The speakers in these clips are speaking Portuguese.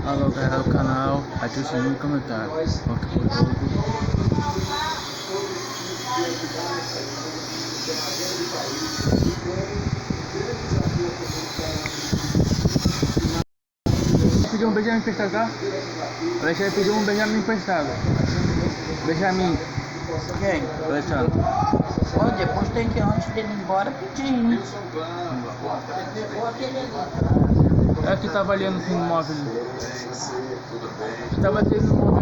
Alô galera do canal, ative o sininho e comentário. Rock pro jogo. Pediu um Benjamin emprestado, tá? Alexandre pediu um Benjamin emprestado. Benjamin. Quem? Alexandre. Ó, depois tem que, antes dele ir embora, pedir, né? Ele levou aquele ali. É que tava ali no móvel. Tudo bem. Que tava ali no móvel.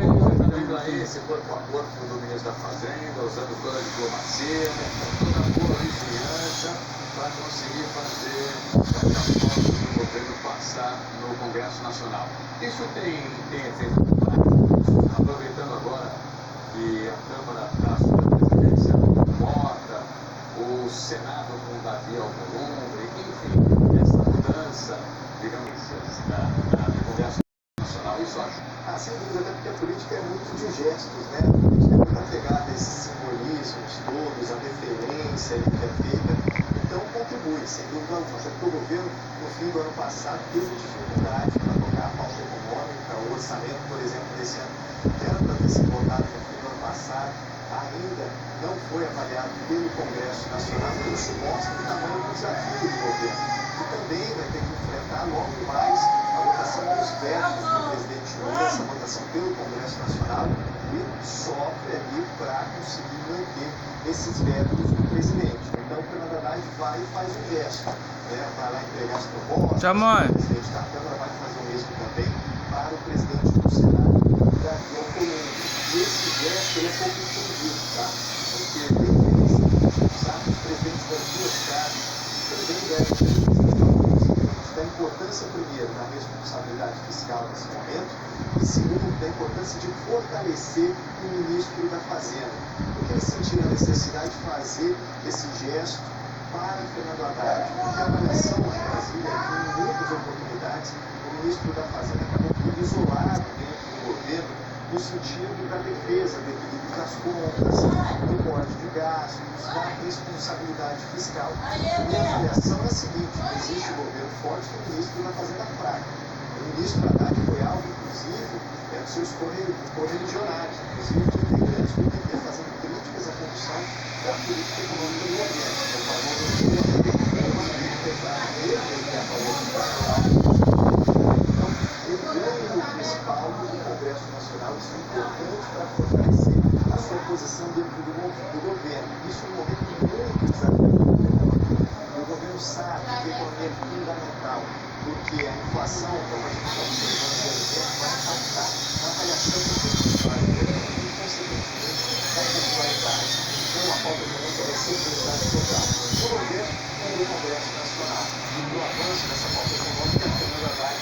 Esse corpo a corpo do ministro da Fazenda, usando toda a diplomacia, toda a boa vizinhança, para conseguir fazer essa foto do governo passar no Congresso Nacional. Isso tem efeito prático, aproveitando agora que a Câmara está sob a presidência do Mota, o Senado com o Davi Alcolumbre, enfim, essa mudança, digamos, do Congresso Nacional, isso ajuda. Sem dúvida, até porque a política é muito de gestos, né? A política é muito apegada a esses simbolismos todos, a referência ali que é feita. Então, contribui, sem dúvida alguma. Até porque o governo, no fim do ano passado, teve dificuldade para tocar a pauta econômica. O orçamento, por exemplo, desse ano, era para ter sido votado no fim do ano passado, ainda não foi avaliado pelo Congresso Nacional. Isso mostra o tamanho do desafio do governo, que também vai ter que enfrentar logo mais a votação dos vetos do presidente Lula, essa votação pelo Congresso Nacional, e sofre ali para conseguir manter esses vetos do presidente. Então, o Fernando Haddad vai e faz um gesto, né? Vai lá entregar as propostas, o presidente da Câmara vai fazer o mesmo também para o presidente do Senado, Davi Alcolumbre. E esse gesto é pouco entendido, tá? Porque tem os presidentes das duas casas também devem da importância, primeiro, da responsabilidade fiscal nesse momento, e segundo, da importância de fortalecer o ministro da Fazenda. Porque eles sentiram a necessidade de fazer esse gesto para Fernando Haddad, porque a avaliação de Brasília, em muitas oportunidades, o ministro da Fazenda acabou ficando isolado dentro do governo, no sentido da defesa do equilíbrio das contas, do corte de gastos, da responsabilidade fiscal. E a avaliação é a seguinte: existe um governo forte e o ministro da Fazenda fraco. O ministro Haddad foi alvo, inclusive, dos seus correligionários, inclusive de integrantes do PT, fazendo críticas à condução da política econômica do governo. O famoso então, ele ganha o respaldo do Congresso Nacional, isso é importante para fortalecer a sua posição dentro do governo. Isso é um momento muito desafiador. O governo sabe que a economia é fundamental, porque a inflação, como a gente está observando, por exemplo, vai impactar na avaliação do resultado e, consequentemente, na popularidade. Então, a pauta econômica vai ser prioridade total do governo e do Congresso Nacional. E o avanço dessa pauta econômica é a Fernando Haddad,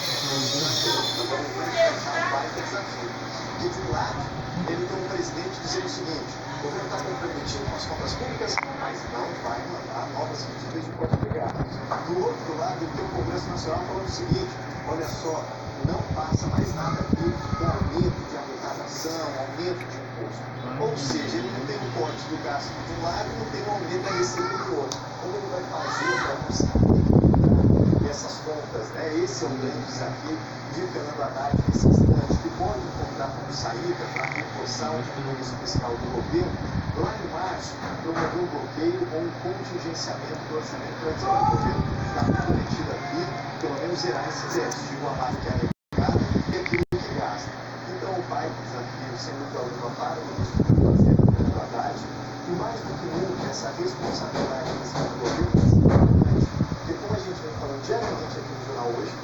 vai ter desafio. E, de um lado, ele tem um presidente dizendo o seguinte: o governo está comprometido com as compras públicas, mas não vai mandar novas medidas de corte de gastos. Do outro lado, ele tem o Congresso Nacional falando o seguinte: olha só, não passa mais nada aqui com aumento de arrecadação, aumento de imposto. Ou seja, ele não tem o corte do gasto de um lado e não tem o aumento da receita do outro. Como ele vai fazer para conseguir equilibrar essas contas, né? Esse é o grande desafio de Fernando Haddad nesse instante, que pode encontrar como saída para reforçar o compromisso fiscal do governo. Lá em março, promoveu um bloqueio ou um contingenciamento do orçamento para dizer que o governo está comprometido aqui, pelo menos zerar esse déficit, igualar o que é arrecadado e aquilo que gasta. Então, o pai do desafio, sem dúvida alguma, para o ministro da Fazenda, Fernando Haddad, e mais do que nunca, essa responsabilidade em cima do governo vai ser importante, porque como a gente vem falando diariamente aqui no jornal hoje,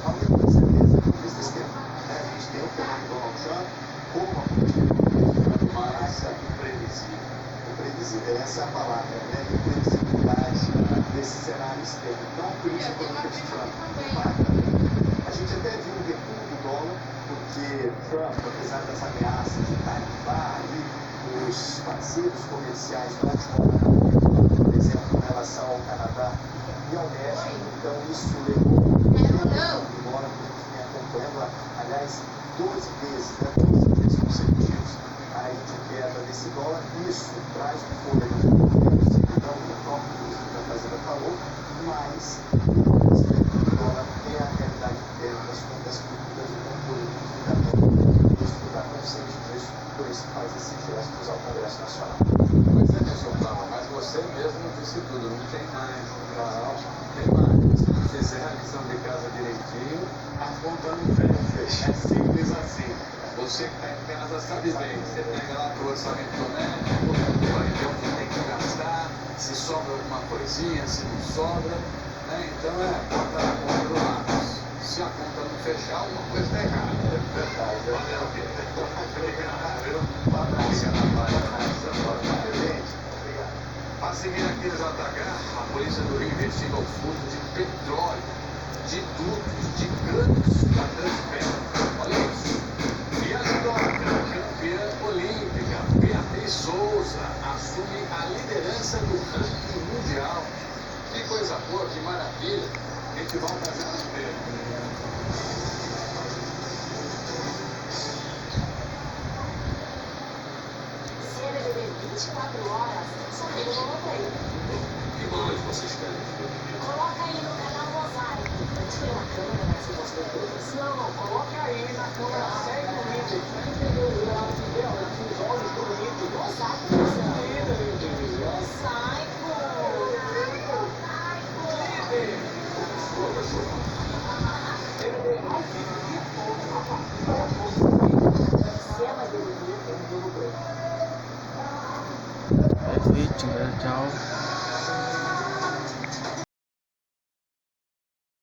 ao mesmo tempo certeza que nesse sistema, né? A gente tem o fenômeno Donald Trump como uma política mais imprevisível. Imprevisível, essa é a palavra, né? Imprevisibilidade desse cenário externo. Então, a política econômica de Trump impacta muito. A gente até viu um recuo do dólar, porque Trump, apesar das ameaças de tarifar ali os parceiros comerciais da última hora, por exemplo, em relação ao Canadá e ao México, então isso levou embora que a gente vem acompanhando, aliás, 12 vezes consecutivos aí de queda desse dólar. Isso traz um fôlego no governo, seguidão do próprio ministro da Fazenda falou, mas mais agora tem a realidade interna das contas públicas do controle do endividamento. O ministro está consciente disso, por isso faz esses gestos ao Congresso Nacional. Pois é, meu Paulo, mas você mesmo disse tudo, não tem mais. Não, tem mais. Se fizer a lição de casa direitinho, a conta não fecha. É simples assim. Você que está em casa sabe bem. Você pega lá pro orçamento doméstico, vai ver o que tem que gastar, se sobra alguma coisinha, se não sobra. Né? Então bota na conta do lápis. Se a conta não fechar, uma coisa está errada. É verdade. Valeu, Pedro. Obrigado, viu? Um abraço na paz. Para seguir aqui no JH, a polícia do Rio investiga o furto de petróleo, de dutos, de canos da Transpetro. Olha isso. E a judoca campeã olímpica, Beatriz Souza, assume a liderança do ranking mundial. Que coisa boa, que maravilha. A gente volta já no tempo. CBBB 24 horas, só tem uma aí. Que número vocês querem? Coloca aí no canal Rosário. Antes pela câmera, se você todas. Não, coloque aí na câmera 7 comigo. Entendeu? Ela os olhos bonitos. Rosário, não sai, pô. É vítima, tchau.